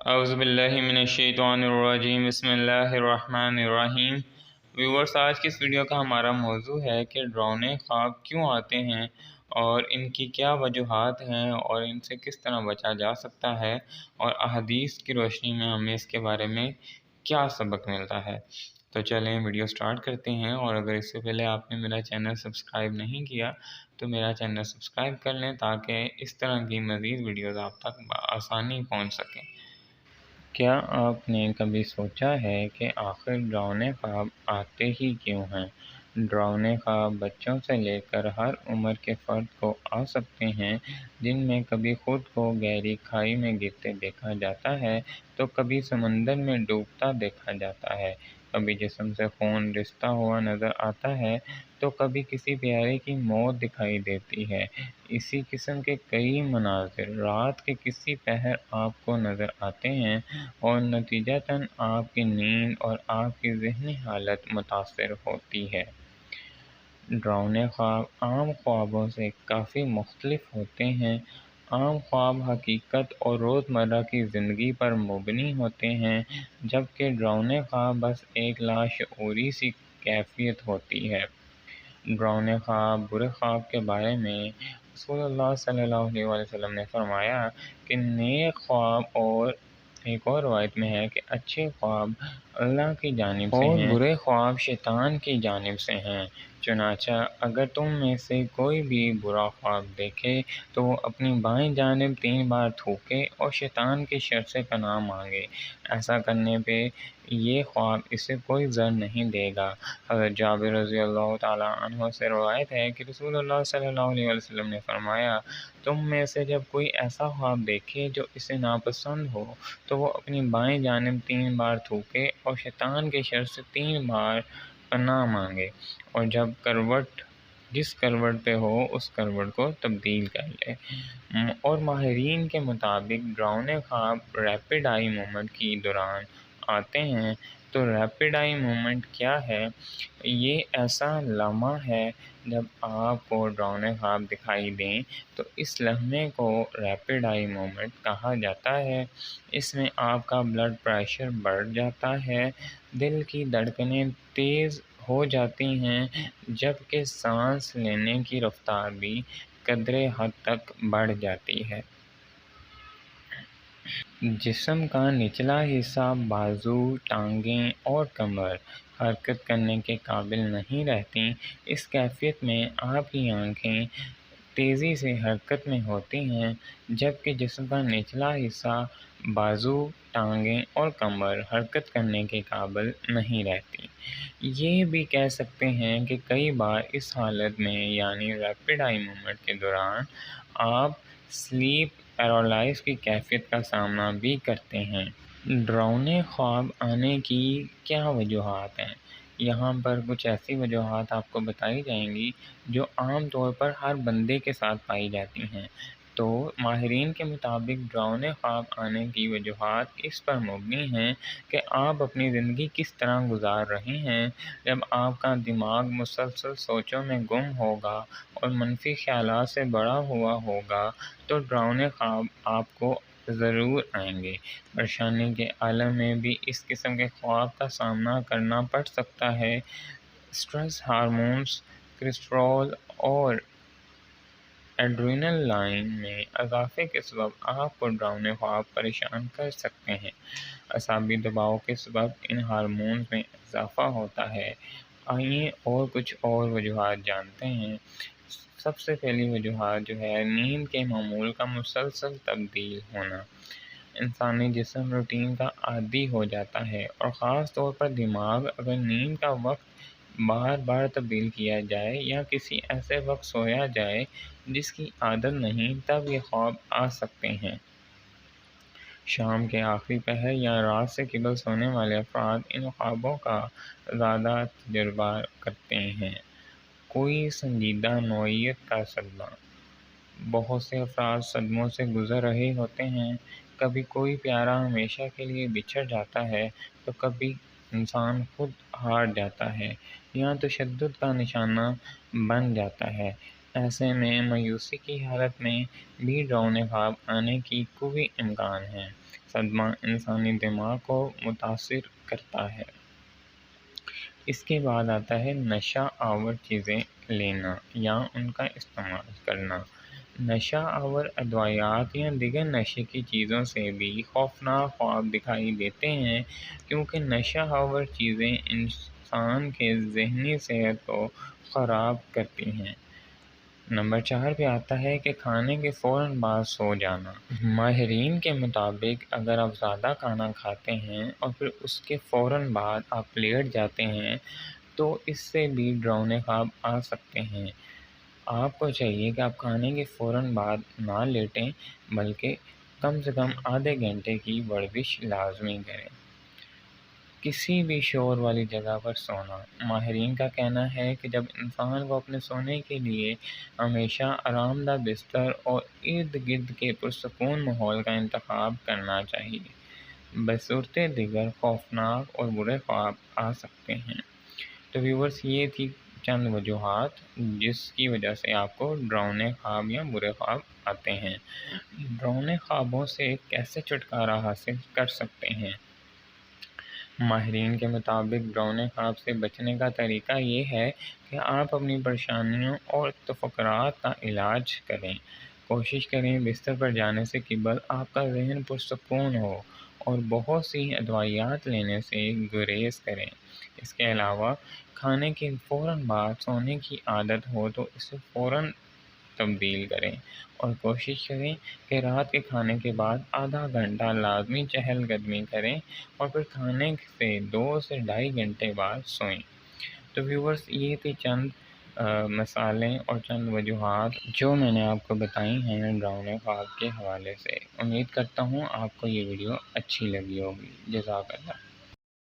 اعوذ باللہ من الشیطان الرجیم، بسم اللہ الرحمن الرحیم۔ ویورز، آج کی اس ویڈیو کا ہمارا موضوع ہے کہ ڈراؤنے خواب کیوں آتے ہیں اور ان کی کیا وجوہات ہیں اور ان سے کس طرح بچا جا سکتا ہے، اور احادیث کی روشنی میں ہمیں اس کے بارے میں کیا سبق ملتا ہے۔ تو چلیں ویڈیو سٹارٹ کرتے ہیں، اور اگر اس سے پہلے آپ نے میرا چینل سبسکرائب نہیں کیا تو میرا چینل سبسکرائب کر لیں تاکہ اس طرح کی مزید ویڈیوز آپ تک بآسانی پہنچ سکیں۔ کیا آپ نے کبھی سوچا ہے کہ آخر ڈراؤنے خواب آتے ہی کیوں ہیں؟ ڈراؤنے خواب بچوں سے لے کر ہر عمر کے فرد کو آ سکتے ہیں، جن میں کبھی خود کو گہری کھائی میں گرتے دیکھا جاتا ہے تو کبھی سمندر میں ڈوبتا دیکھا جاتا ہے، کبھی جسم سے خون رستا ہوا نظر آتا ہے تو کبھی کسی پیارے کی موت دکھائی دیتی ہے۔ اسی قسم کے کئی مناظر رات کے کسی پہر آپ کو نظر آتے ہیں اور نتیجتاً آپ کی نیند اور آپ کی ذہنی حالت متاثر ہوتی ہے۔ ڈراؤنے خواب عام خوابوں سے کافی مختلف ہوتے ہیں۔ عام خواب حقیقت اور روزمرہ کی زندگی پر مبنی ہوتے ہیں، جبکہ ڈراؤنے خواب بس ایک لاشعوری سی کیفیت ہوتی ہے۔ ڈراؤنے خواب برے خواب کے بارے میں رسول اللہ صلی اللہ علیہ وسلم نے فرمایا کہ نیک خواب، اور ایک اور روایت میں ہے کہ اچھے خواب اللہ کی جانب سے ہیں اور برے خواب شیطان کی جانب سے ہیں۔ چنانچہ اگر تم میں سے کوئی بھی برا خواب دیکھے تو وہ اپنی بائیں جانب 3 بار تھوکے اور شیطان کی شر سے پناہ مانگے۔ ایسا کرنے پہ یہ خواب اسے کوئی ضر نہیں دے گا۔ حضرت جابر رضی اللہ تعالیٰ عنہ سے روایت ہے کہ رسول اللہ صلی اللہ علیہ وسلم نے فرمایا، تم میں سے جب کوئی ایسا خواب دیکھے جو اسے ناپسند ہو تو وہ اپنی بائیں جانب 3 بار تھوکے اور شیطان کے شر سے 3 بار پناہ مانگے، اور جس کروٹ پہ ہو اس کروٹ کو تبدیل کر لے۔ اور ماہرین کے مطابق ڈراؤنے خواب ریپڈ آئی موومنٹ کے دوران آتے ہیں۔ تو ریپڈ آئی موومنٹ کیا ہے؟ یہ ایسا لمحہ ہے جب آپ کو ڈراؤنے خواب دکھائی دیں تو اس لمحے کو ریپڈ آئی موومنٹ کہا جاتا ہے۔ اس میں آپ کا بلڈ پریشر بڑھ جاتا ہے، دل کی دھڑکنیں تیز ہو جاتی ہیں، جبکہ سانس لینے کی رفتار بھی قدرے حد تک بڑھ جاتی ہے۔ جسم کا نچلا حصہ، بازو، ٹانگیں اور کمر حرکت کرنے کے قابل نہیں رہتی۔ اس کیفیت میں آپ کی آنکھیں تیزی سے حرکت میں ہوتی ہیں، جبکہ جسم کا نچلا حصہ، بازو، ٹانگیں اور کمر حرکت کرنے کے قابل نہیں رہتی۔ یہ بھی کہہ سکتے ہیں کہ کئی بار اس حالت میں یعنی ریپڈ آئی موومنٹ کے دوران آپ سلیپ پیرالائز کی کیفیت کا سامنا بھی کرتے ہیں۔ ڈراؤنے خواب آنے کی کیا وجوہات ہیں؟ یہاں پر کچھ ایسی وجوہات آپ کو بتائی جائیں گی جو عام طور پر ہر بندے کے ساتھ پائی جاتی ہیں۔ تو ماہرین کے مطابق ڈراؤنے خواب آنے کی وجوہات اس پر مبنی ہیں کہ آپ اپنی زندگی کس طرح گزار رہے ہیں۔ جب آپ کا دماغ مسلسل سوچوں میں گم ہوگا اور منفی خیالات سے بھرا ہوا ہوگا تو ڈراؤنے خواب آپ کو ضرور آئیں گے۔ پریشانی کے عالم میں بھی اس قسم کے خواب کا سامنا کرنا پڑ سکتا ہے۔ سٹریس ہارمونز، کورٹیزول اور ایڈرینالائن میں اضافے کے سبب آپ کو ڈراؤنے خواب پریشان کر سکتے ہیں۔ اعصابی دباؤ کے سبب ان ہارمونز میں اضافہ ہوتا ہے۔ آئیے اور کچھ اور وجوہات جانتے ہیں۔ سب سے پہلی وجوہات جو ہے نیند کے معمول کا مسلسل تبدیل ہونا۔ انسانی جسم روٹین کا عادی ہو جاتا ہے، اور خاص طور پر دماغ اگر نیند کا وقت بار بار تبدیل کیا جائے یا کسی ایسے وقت سویا جائے جس کی عادت نہیں، تب یہ خواب آ سکتے ہیں۔ شام کے آخری پہر یا رات سے قبل سونے والے افراد ان خوابوں کا زیادہ تجربہ کرتے ہیں۔ کوئی سنجیدہ نوعیت کا صدمہ۔ بہت سے افراد صدموں سے گزر رہے ہوتے ہیں۔ کبھی کوئی پیارا ہمیشہ کے لیے بچھڑ جاتا ہے تو کبھی انسان خود ہار جاتا ہے یا تشدد کا نشانہ بن جاتا ہے۔ ایسے میں مایوسی کی حالت میں بھی ڈراؤنے خواب آنے کی قوی امکان ہے۔ صدمہ انسانی دماغ کو متاثر کرتا ہے۔ اس کے بعد آتا ہے نشہ آور چیزیں لینا یا ان کا استعمال کرنا۔ نشہ آور ادویات یا دیگر نشے کی چیزوں سے بھی خوفناک خواب دکھائی دیتے ہیں، کیونکہ نشہ آور چیزیں انسان کے ذہنی صحت کو خراب کرتی ہیں۔ نمبر 4 پہ آتا ہے کہ کھانے کے فوراً بعد سو جانا۔ ماہرین کے مطابق اگر آپ زیادہ کھانا کھاتے ہیں اور پھر اس کے فوراً بعد آپ لیٹ جاتے ہیں تو اس سے بھی ڈراؤنے خواب آ سکتے ہیں۔ آپ کو چاہیے کہ آپ کھانے کے فوراً بعد نہ لیٹیں، بلکہ کم سے کم آدھے گھنٹے کی ورزش لازمی کریں۔ کسی بھی شور والی جگہ پر سونا۔ ماہرین کا کہنا ہے کہ جب انسان کو اپنے سونے کے لیے ہمیشہ آرام دہ بستر اور ارد گرد کے پرسکون ماحول کا انتخاب کرنا چاہیے، بصورت دیگر خوفناک اور برے خواب آ سکتے ہیں۔ تو ویورز، یہ تھی چند وجوہات جس کی وجہ سے آپ کو ڈراؤنے خواب یا برے خواب آتے ہیں۔ ڈراؤنے خوابوں سے کیسے چھٹکارا حاصل کر سکتے ہیں؟ ماہرین کے مطابق ڈراؤنے خواب سے بچنے کا طریقہ یہ ہے کہ آپ اپنی پریشانیوں اور تفکرات کا علاج کریں۔ کوشش کریں بستر پر جانے سے قبل آپ کا ذہن پرسکون ہو اور بہت سی ادویات لینے سے گریز کریں۔ اس کے علاوہ کھانے کے فوراً بعد سونے کی عادت ہو تو اسے فوراً تبدیل کریں، اور کوشش کریں کہ رات کے کھانے کے بعد آدھا گھنٹہ لازمی چہل قدمی کریں اور پھر کھانے سے 2 سے 2.5 گھنٹے بعد سوئیں۔ تو ویورز، یہ تھی چند مثالیں اور چند وجوہات جو میں نے آپ کو بتائی ہیں ڈراؤنے خواب کے حوالے سے۔ امید کرتا ہوں آپ کو یہ ویڈیو اچھی لگی ہوگی۔ جزاک اللہ۔